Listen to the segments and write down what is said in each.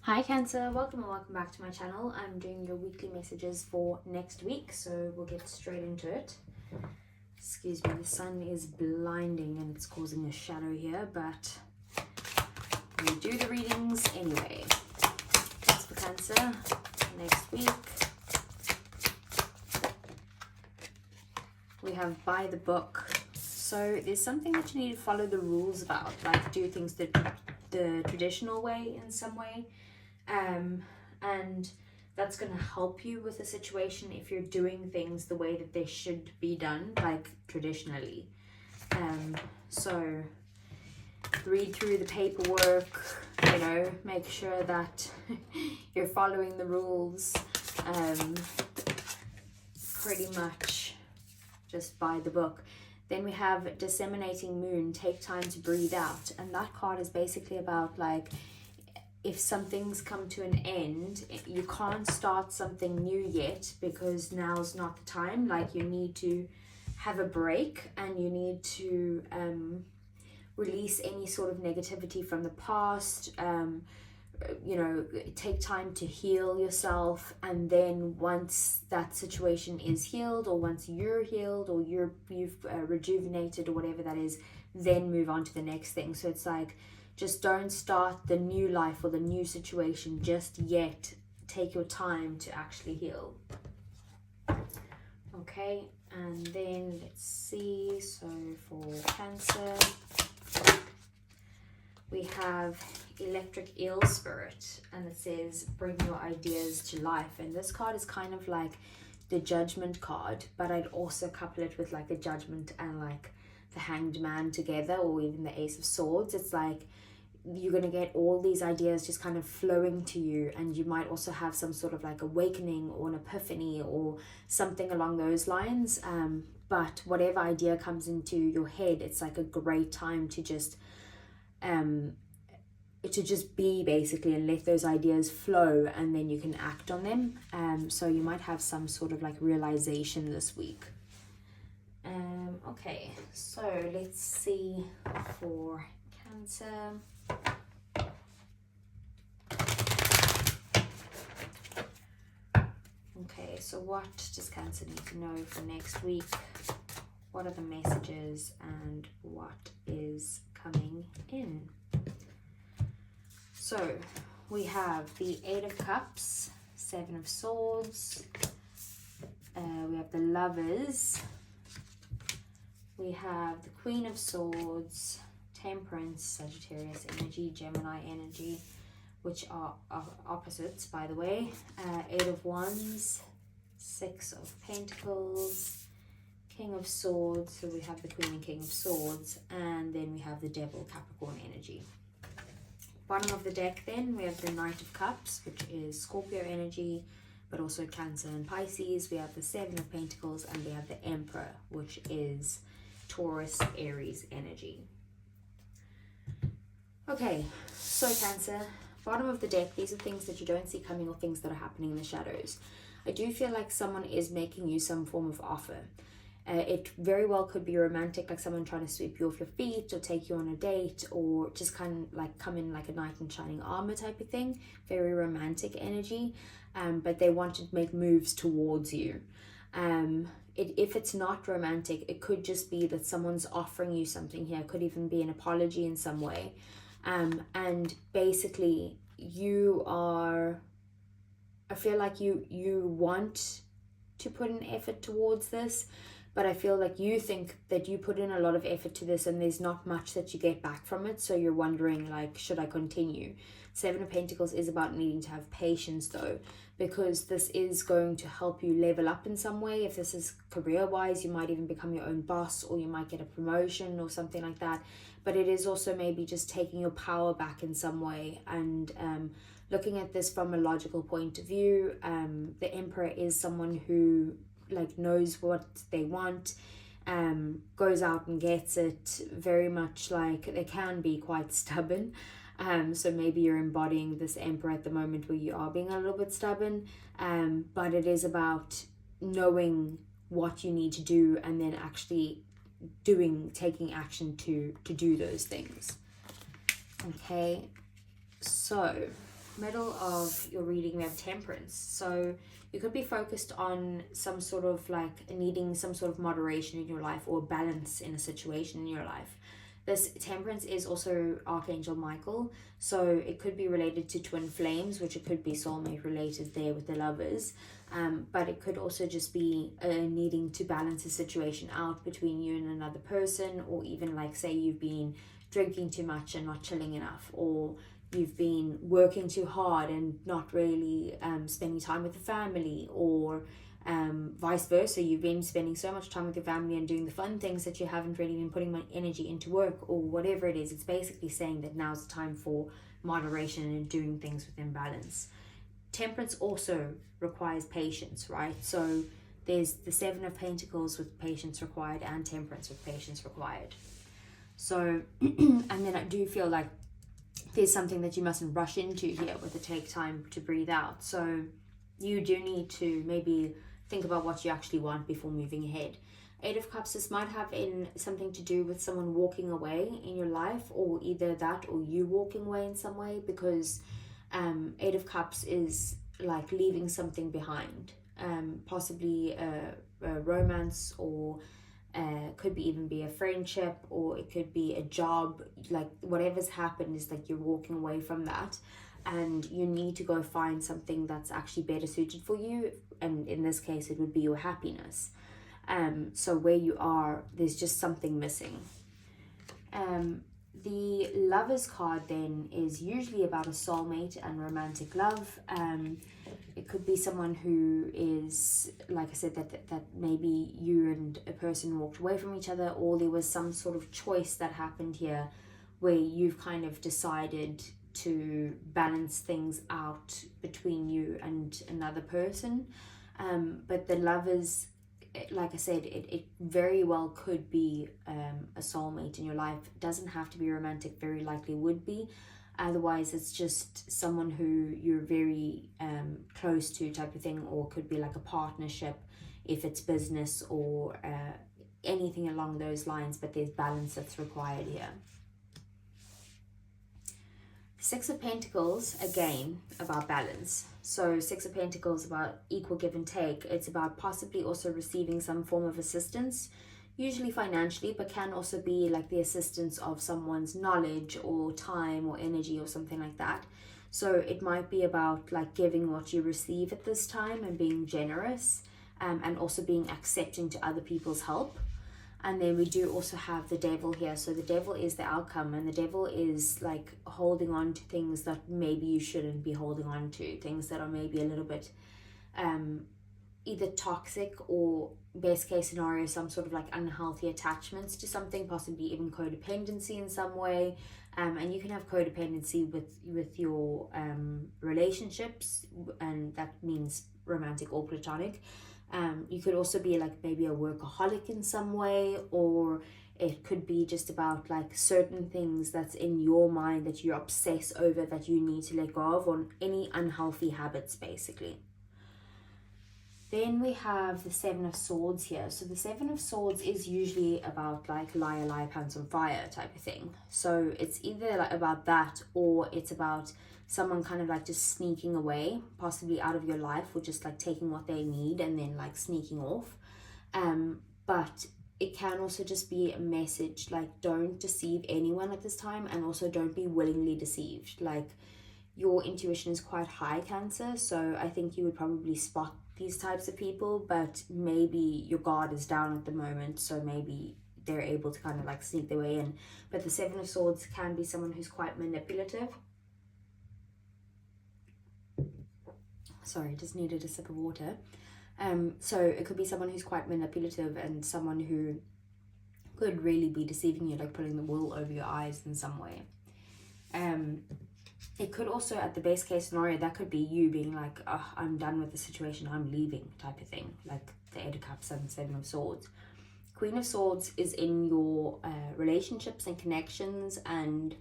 Hi Cancer, welcome and welcome back to my channel. I'm doing your weekly messages for next week, so we'll get straight into it. Excuse me, the sun is blinding and it's causing a shadow here, but we do the readings anyway. That's for Cancer next week. We have by the book. So there's something that you need to follow the rules about, like do things the traditional way in some way. And that's going to help you with the situation if you're doing things the way that they should be done, like traditionally. So read through the paperwork, you know, make sure that you're following the rules, pretty much just by the book. Then we have Disseminating Moon, take time to breathe out, and that card is basically about like, if something's come to an end, you can't start something new yet because now's not the time. Like, you need to have a break and you need to release any sort of negativity from the past, you know, take time to heal yourself. And then once that situation is healed, or once you're healed, or you've rejuvenated, or whatever that is, then move on to the next thing. So it's like, just don't start the new life or the new situation just yet. Take your time to actually heal. Okay, and then let's see. So for Cancer, we have Electric Eel Spirit, and it says bring your ideas to life. And this card is kind of like the Judgment card, but I'd also couple it with like the Judgment and like the Hanged Man together, or even the Ace of Swords. It's like you're going to get all these ideas just kind of flowing to you, and you might also have some sort of like awakening or an epiphany or something along those lines. But whatever idea comes into your head, it's like a great time to just be basically, and let those ideas flow, and then you can act on them. So you might have some sort of like realization this week. Okay, so let's see for Cancer. Okay, so what does Cancer need to know for next week? What are the messages and what is coming in? So we have the Eight of Cups, Seven of Swords, we have the Lovers, we have the Queen of Swords, Temperance, Sagittarius energy, Gemini energy, which are opposites, by the way. Eight of Wands, Six of Pentacles, King of Swords, so we have the Queen and King of Swords, and then we have the Devil, Capricorn energy. Bottom of the deck then, we have the Knight of Cups, which is Scorpio energy, but also Cancer and Pisces. We have the Seven of Pentacles, and we have the Emperor, which is Taurus, Aries energy. Okay, so Cancer, bottom of the deck, these are things that you don't see coming or things that are happening in the shadows. I do feel like someone is making you some form of offer. It very well could be romantic, like someone trying to sweep you off your feet or take you on a date, or just kind of like come in like a knight in shining armor type of thing. Very romantic energy, but they want to make moves towards you. If it's not romantic, it could just be that someone's offering you something here. It could even be an apology in some way. And basically I feel like you want to put an effort towards this, but I feel like you think that you put in a lot of effort to this and there's not much that you get back from it, so you're wondering like, should I continue? Seven of Pentacles is about needing to have patience though, because this is going to help you level up in some way. If this is career-wise, you might even become your own boss, or you might get a promotion or something like that. But it is also maybe just taking your power back in some way. And looking at this from a logical point of view, the Emperor is someone who like knows what they want, goes out and gets it. Very much like they can be quite stubborn. So maybe you're embodying this Emperor at the moment where you are being a little bit stubborn, but it is about knowing what you need to do and then actually taking action to do those things. Okay, so middle of your reading, we have Temperance. So you could be focused on some sort of like needing some sort of moderation in your life or balance in a situation in your life. This Temperance is also Archangel Michael, so it could be related to twin flames, which it could be soulmate related there with the lovers. But it could also just be needing to balance a situation out between you and another person, or even like say you've been drinking too much and not chilling enough, or you've been working too hard and not really spending time with the family, or vice versa, you've been spending so much time with your family and doing the fun things that you haven't really been putting my energy into work, or whatever it is. It's basically saying that now's the time for moderation and doing things within balance. Temperance also requires patience, right? So there's the Seven of Pentacles with patience required, and Temperance with patience required. So and then I do feel like there's something that you mustn't rush into here with the take time to breathe out. So you do need to maybe think about what you actually want before moving ahead. Eight of Cups, this might have something to do with someone walking away in your life, or either that or you walking away in some way, because Eight of Cups is like leaving something behind, possibly a romance, or could be even be a friendship, or it could be a job. Like whatever's happened is like you're walking away from that, and you need to go find something that's actually better suited for you, and in this case it would be your happiness. So where you are, there's just something missing. The Lovers card then is usually about a soulmate and romantic love. It could be someone who is, like I said, that maybe you and a person walked away from each other, or there was some sort of choice that happened here where you've kind of decided to balance things out between you and another person. But the Lovers, like I said, it very well could be a soulmate in your life. It doesn't have to be romantic, very likely would be. Otherwise, it's just someone who you're very close to type of thing, or could be like a partnership if it's business, or anything along those lines, but there's balance that's required here. Six of Pentacles, again, about balance. So Six of Pentacles about equal give and take. It's about possibly also receiving some form of assistance, usually financially, but can also be like the assistance of someone's knowledge or time or energy or something like that. So it might be about like giving what you receive at this time and being generous, and also being accepting to other people's help. And then we do also have the Devil here. So the Devil is the outcome, and the Devil is like holding on to things that maybe you shouldn't be holding on to, things that are maybe a little bit either toxic, or best case scenario, some sort of like unhealthy attachments to something, possibly even codependency in some way. And you can have codependency with your relationships, and that means romantic or platonic. You could also be like maybe a workaholic in some way, or it could be just about like certain things that's in your mind that you obsess over that you need to let go of, or any unhealthy habits basically. Then we have the Seven of Swords here. So the Seven of Swords is usually about like liar, liar, pants on fire type of thing. So it's either like about that, or it's about someone kind of like just sneaking away, possibly out of your life, or just like taking what they need and then like sneaking off. But it can also just be a message like, don't deceive anyone at this time, and also don't be willingly deceived. Like your intuition is quite high, Cancer, so I think you would probably spot these types of people, but maybe your guard is down at the moment, so maybe they're able to kind of like sneak their way in. But the Seven of Swords can be someone who's quite manipulative. Sorry, just needed a sip of water. So it could be someone who's quite manipulative, and someone who could really be deceiving you, like pulling the wool over your eyes in some way. It could also, at the best case scenario, that could be you being like, oh, I'm done with the situation, I'm leaving type of thing, like the Eight of Cups and Seven of Swords. Queen of Swords is in your relationships and connections and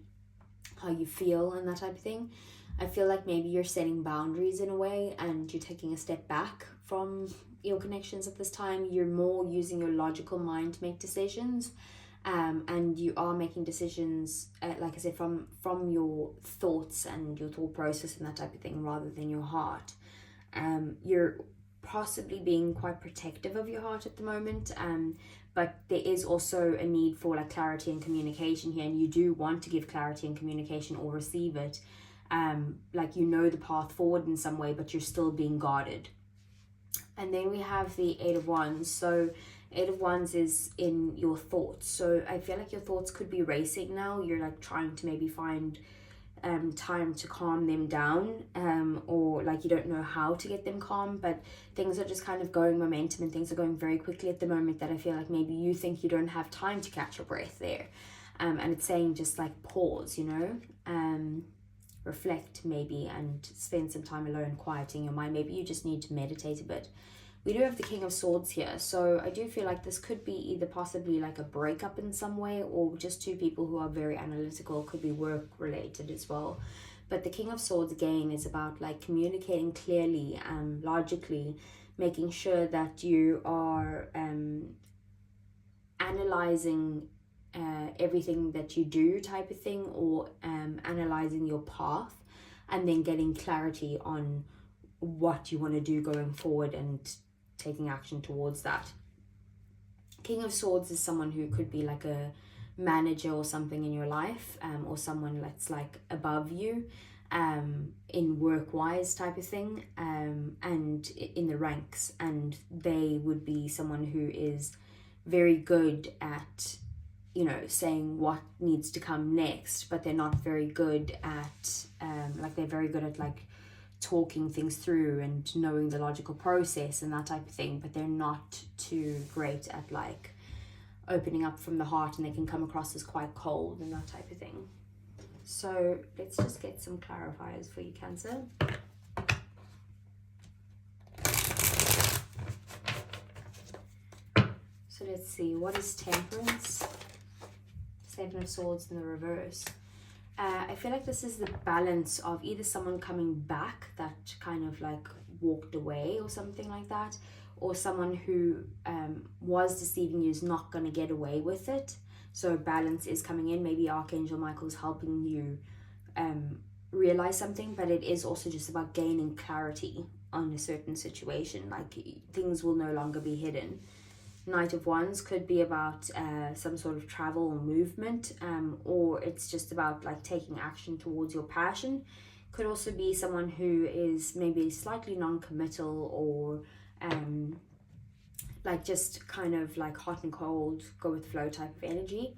how you feel and that type of thing. I feel like maybe you're setting boundaries in a way, and you're taking a step back from your connections at this time. You're more using your logical mind to make decisions, and you are making decisions, like I said, from your thoughts and your thought process and that type of thing, rather than your heart. You're possibly being quite protective of your heart at the moment, but there is also a need for like clarity and communication here, and you do want to give clarity and communication or receive it. Like you know the path forward in some way, but you're still being guarded. And then we have the Eight of Wands. So Eight of Wands is in your thoughts. So I feel like your thoughts could be racing now. You're like trying to maybe find time to calm them down, or like you don't know how to get them calm, but things are just kind of going momentum, and things are going very quickly at the moment, that I feel like maybe you think you don't have time to catch your breath there. And it's saying just like pause, you know, reflect maybe, and spend some time alone quieting your mind. Maybe you just need to meditate a bit. We do have the King of Swords here, so I do feel like this could be either possibly like a breakup in some way, or just two people who are very analytical. Could be work related as well. But the King of Swords again is about like communicating clearly, logically, making sure that you are analyzing everything that you do type of thing, or analyzing your path, and then getting clarity on what you want to do going forward and taking action towards that. King of Swords is someone who could be like a manager or something in your life, or someone that's like above you, in work wise type of thing, and in the ranks, and they would be someone who is very good at, you know, saying what needs to come next, but they're not very good at like they're very good at like talking things through and knowing the logical process and that type of thing, but they're not too great at like opening up from the heart, and they can come across as quite cold and that type of thing. So let's just get some clarifiers for you, Cancer. So let's see, what is Temperance? Seven of Swords in the reverse. I feel like this is the balance of either someone coming back that kind of like walked away or something like that, or someone who was deceiving you is not going to get away with it. So balance is coming in. Maybe Archangel Michael is helping you realize something, but it is also just about gaining clarity on a certain situation. Like things will no longer be hidden. Knight of Wands could be about some sort of travel or movement, or it's just about like taking action towards your passion. Could also be someone who is maybe slightly non-committal, or like just kind of like hot and cold, go with flow type of energy.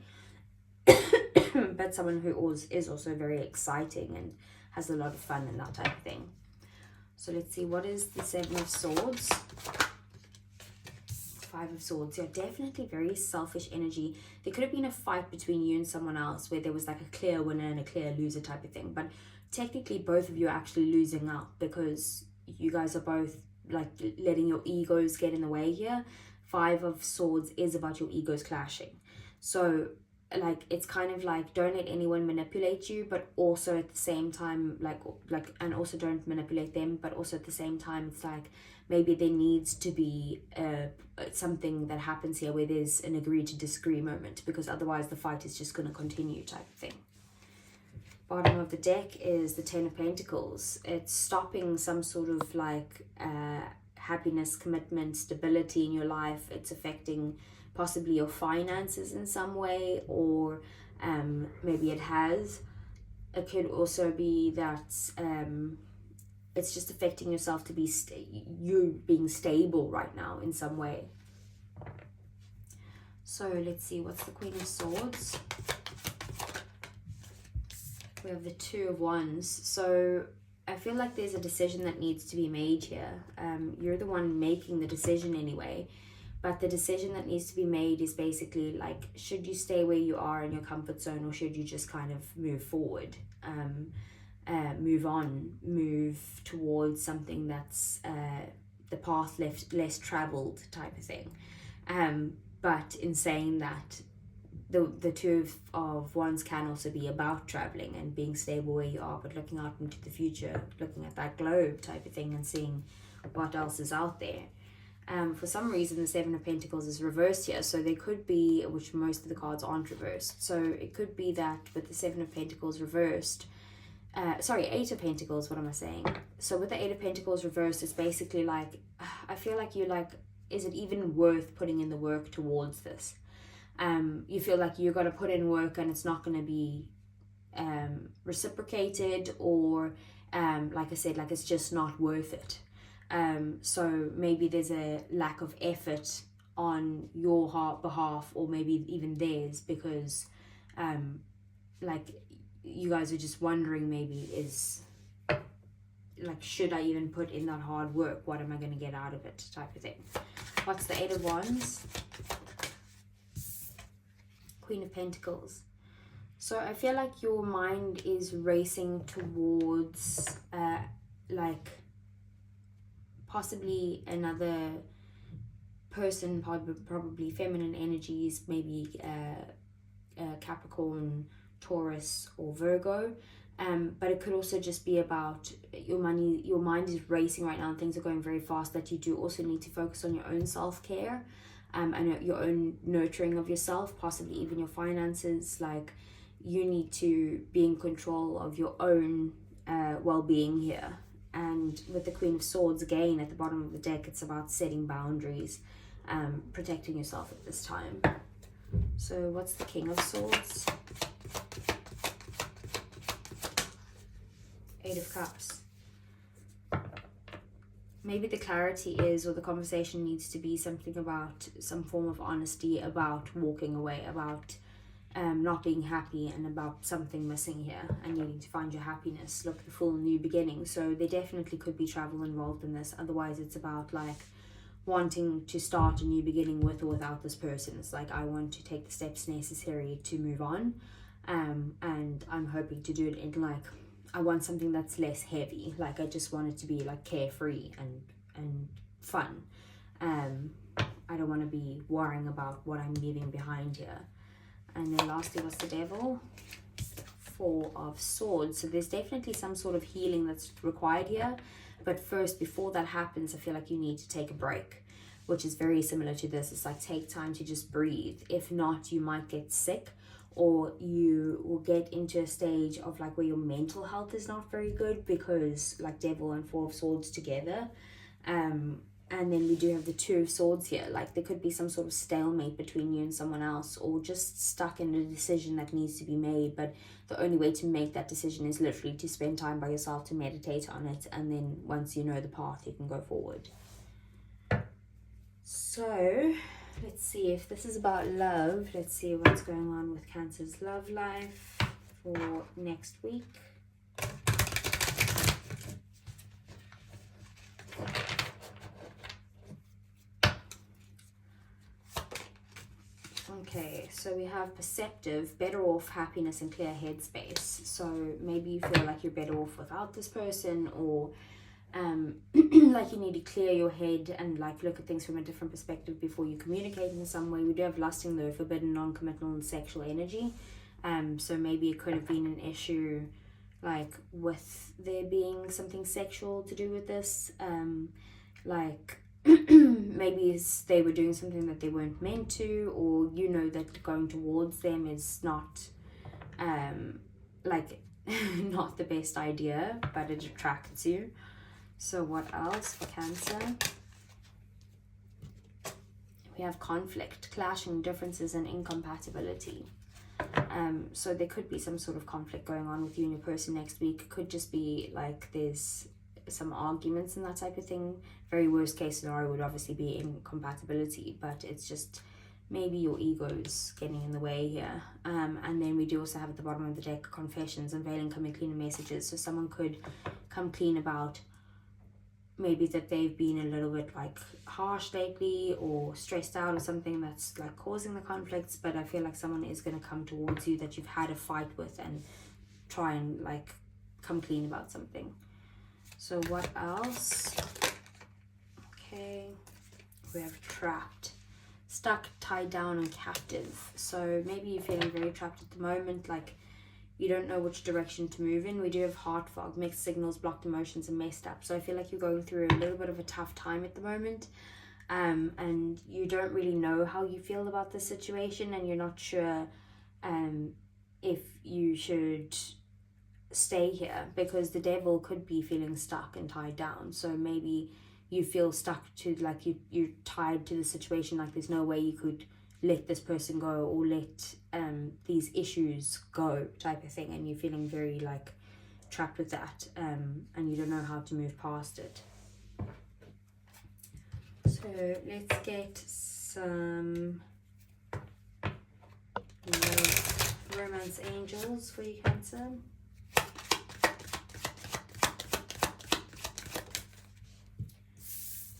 But someone who is also very exciting and has a lot of fun and that type of thing. So let's see, what is the Seven of Swords? Five of Swords. Yeah, definitely very selfish energy. There could have been a fight between you and someone else where there was like a clear winner and a clear loser type of thing, but technically both of you are actually losing out, because you guys are both like letting your egos get in the way here. Five of Swords is about your egos clashing. So like it's kind of like, don't let anyone manipulate you, but also at the same time like and also don't manipulate them, but also at the same time it's like maybe there needs to be something that happens here where there's an agree to disagree moment, because otherwise the fight is just going to continue type of thing. Bottom of the deck is the Ten of Pentacles. It's stopping some sort of like happiness, commitment, stability in your life. It's affecting possibly your finances in some way, or maybe it has. It could also be that it's just affecting yourself to be you being stable right now in some way. So let's see, what's the Queen of Swords? We have the Two of Wands. So I feel like there's a decision that needs to be made here. You're the one making the decision anyway, but the decision that needs to be made is basically like, should you stay where you are in your comfort zone, or should you just kind of move forward, move on, move towards something that's the path less traveled type of thing. But in saying that, the Two of Wands can also be about traveling and being stable where you are, but looking out into the future, looking at that globe type of thing and seeing what else is out there. For some reason, the Seven of Pentacles is reversed here. So there could be, which most of the cards aren't reversed. So it could be that with the Seven of Pentacles reversed, Eight of Pentacles, what am I saying? So with the Eight of Pentacles reversed, it's basically like, I feel like you're like, is it even worth putting in the work towards this? You feel like you're going to put in work and it's not going to be reciprocated, or like I said, like it's just not worth it. So maybe there's a lack of effort on your behalf, or maybe even theirs, because like you guys are just wondering, maybe is like, should I even put in that hard work? What am I going to get out of it, type of thing. What's the Eight of Wands? Queen of Pentacles. So I feel like your mind is racing towards like possibly another person, probably feminine energies, maybe Capricorn, Taurus, or Virgo. But it could also just be about your money. Your mind is racing right now and things are going very fast, that you do also need to focus on your own self-care and your own nurturing of yourself, possibly even your finances. Like, you need to be in control of your own well-being here. And with the Queen of Swords, again, at the bottom of the deck, it's about setting boundaries, protecting yourself at this time. So what's the King of Swords? Eight of Cups. Maybe the clarity is, or the conversation needs to be something about some form of honesty about walking away, about not being happy, and about something missing here and needing to find your happiness. Look, the full new beginning. So there definitely could be travel involved in this. Otherwise, it's about like wanting to start a new beginning with or without this person. It's like, I want to take the steps necessary to move on, and I'm hoping to do it in like, I want something that's less heavy. Like, I just want it to be like carefree and fun. I don't want to be worrying about what I'm leaving behind here. And then lastly, what's the Devil? Four of Swords. So there's definitely some sort of healing that's required here. But first, before that happens, I feel like you need to take a break, which is very similar to this. It's like, take time to just breathe. If not, you might get sick, or you will get into a stage of like where your mental health is not very good, because like Devil and Four of Swords together. And then we do have the Two of Swords here. Like, there could be some sort of stalemate between you and someone else, or just stuck in a decision that needs to be made. But the only way to make that decision is literally to spend time by yourself, to meditate on it. And then once you know the path, you can go forward. So let's see if this is about love. Let's see what's going on with Cancer's love life for next week. Okay, so we have perceptive, better off, happiness, and clear headspace. So maybe you feel like you're better off without this person, or like you need to clear your head and like look at things from a different perspective before you communicate in some way. We do have lusting though, forbidden, non-committal, and sexual energy. So maybe it could have been an issue like with there being something sexual to do with this. Like maybe they were doing something that they weren't meant to, or you know that going towards them is not like not the best idea, but it attracts you. So what else for Cancer? We have conflict, clashing, differences, and incompatibility. So there could be some sort of conflict going on with you and your person next week. It could just be like there's some arguments and that type of thing. Very worst case scenario would obviously be incompatibility, but it's just maybe your ego's getting in the way here. And then we do also have at the bottom of the deck confessions, unveiling, coming clean, and messages. So someone could come clean about maybe that they've been a little bit like harsh lately, or stressed out, or something that's like causing the conflicts. But I feel like someone is going to come towards you that you've had a fight with and try and like come clean about something. So what else? Okay, we have trapped, stuck, tied down, and captive. So maybe you're feeling very trapped at the moment, like you don't know which direction to move in. We do have heart fog, mixed signals, blocked emotions, and messed up. So I feel like you're going through a little bit of a tough time at the moment. and you don't really know how you feel about the situation, and you're not sure if you should stay here, because the devil could be feeling stuck and tied down. So maybe you feel stuck to, like, you're tied to the situation, like there's no way you could let this person go or let these issues go, type of thing, and you're feeling very like trapped with that, and you don't know how to move past it. So let's get some love romance angels for you, Cancer.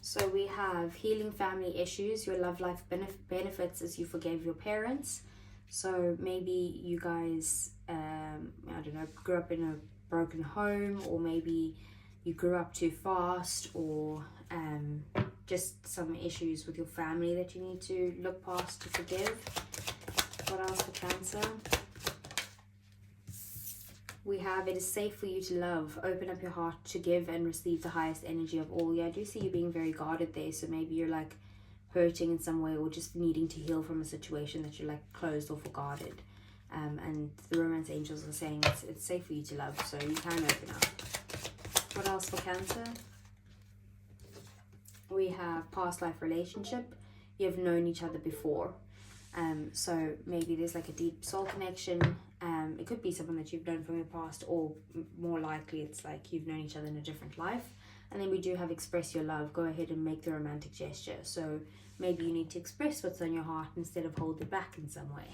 So we have healing family issues. Your love life benefits as you forgave your parents. So maybe you guys, I don't know, grew up in a broken home, or maybe you grew up too fast, or just some issues with your family that you need to look past to forgive. What else for Cancer? We have, it is safe for you to love. Open up your heart to give and receive the highest energy of all. Yeah, I do see you being very guarded there. So maybe you're like hurting in some way, or just needing to heal from a situation that you're like closed off or guarded. And the romance angels are saying it's safe for you to love, so you can open up. What else for Cancer? We have past life relationship. You have known each other before. So maybe there's like a deep soul connection. It could be someone that you've known from your past, or more likely it's like you've known each other in a different life. And then we do have express your love. Go ahead and make the romantic gesture. So maybe you need to express what's on your heart instead of hold it back in some way.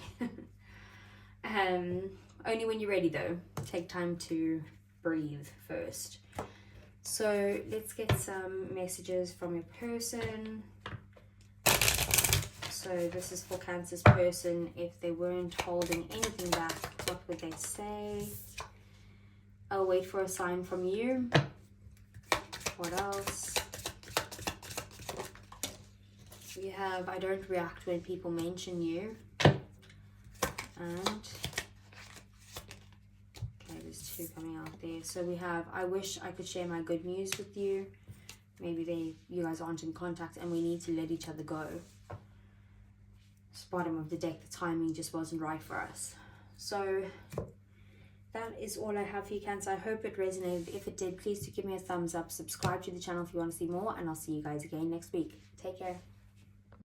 Only when you're ready though. Take time to breathe first. So let's get some messages from your person. So this is for Cancer's person. If they weren't holding anything back, what would they say? I'll wait for a sign from you. What else? We have, I don't react when people mention you. And okay, there's two coming out there. So we have, I wish I could share my good news with you. Maybe you guys aren't in contact, and we need to let each other go. Bottom of the deck, the timing just wasn't right for us. So that is all I have for you, Cancer. I hope it resonated. If it did, please do give me a thumbs up. Subscribe to the channel if you want to see more, and I'll see you guys again next week. Take care.